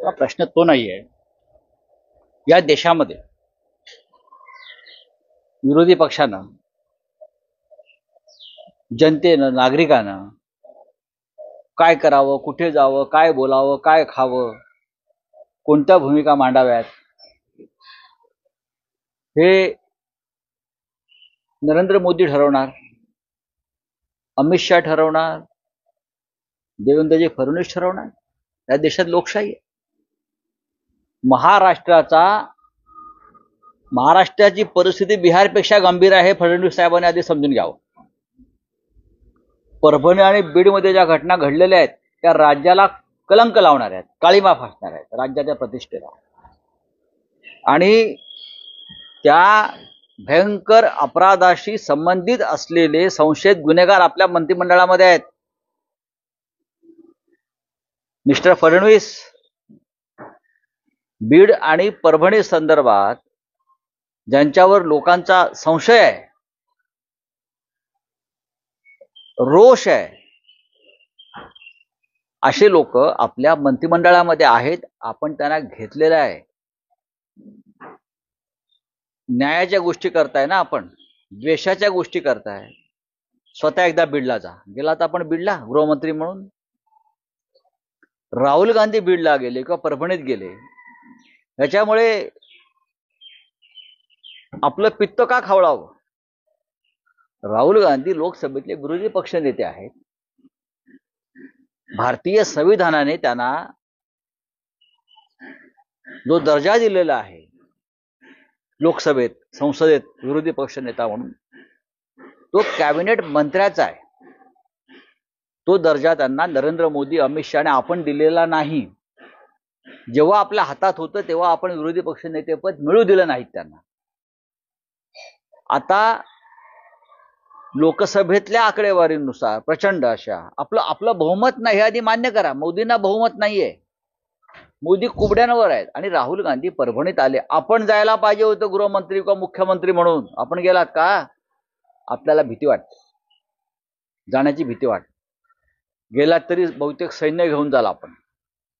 हा प्रश्न तो नाहीये. या देशामध्ये विरोधी पक्षानं, जनतेनं, नागरिकांना काय करावं, कुठे जावं, काय बोलावं, काय खावं, कोणत्या भूमिका मांडाव्यात, हे नरेंद्र मोदी ठरवणार, अमित शहा ठरवणार, देवेंद्रजी फडणवीस ठरवणार. या देशात लोकशाही आहे. महाराष्ट्राची परिस्थिती बिहारपेक्षा गंभीर आहे. फडणवीस साहेबांनी आधी समजून घ्यावं. परभणी आणि बीडमध्ये ज्या घटना घडलेल्या आहेत त्या राज्याला कलंक लावणार आहेत, काळीमा फासणार आहेत राज्याच्या प्रतिष्ठेला. आणि त्या भयंकर अपराधाशी संबंधित असलेले संशयित गुन्हेगार आपल्या मंत्रिमंडळामध्ये आहेत. मिस्टर फडणवीस बीड आणि परभणी संदर्भात ज्यांच्यावर लोकांचा संशय आहे, रोष आहे, असे लोक आपल्या मंत्रिमंडळामध्ये आहेत. आपण त्यांना घेतलेलं आहे. न्यायाच्या गोष्टी करताय ना आपण, द्वेषाच्या गोष्टी करताय. स्वतः एकदा बीडला जा, गेला तर आपण बीडला गृहमंत्री म्हणून. राहुल गांधी बीडला गेले किंवा परभणीत गेले, याच्यामुळे आपलं पित्त का खवळावं. राहुल गांधी लोकसभेतले विरोधी पक्ष नेते आहेत. भारतीय संविधानाने त्यांना जो दर्जा दिलेला आहे लोकसभेत, संसदेत विरोधी पक्ष नेता म्हणून, तो कॅबिनेट मंत्र्याचा आहे. तो दर्जा त्यांना नरेंद्र मोदी, अमित शहाने आपण दिलेला नाही. जेव्हा आपल्या हातात होतं तेव्हा आपण विरोधी पक्ष नेतेपद मिळू दिलं नाहीत त्यांना. आता लोकसभेतल्या आकडेवारीनुसार प्रचंड अशा आपलं बहुमत नाही, हे आधी मान्य करा. मोदींना बहुमत नाहीये, मोदी कुबड्यांवर आहेत. आणि राहुल गांधी परभणीत आले. आपण जायला पाहिजे होतं गृहमंत्री किंवा मुख्यमंत्री म्हणून. आपण गेलात का? आपल्याला भीती वाटते, जाण्याची भीती वाटते. गेलात तरी बहुतेक सैन्य घेऊन जाल आपण.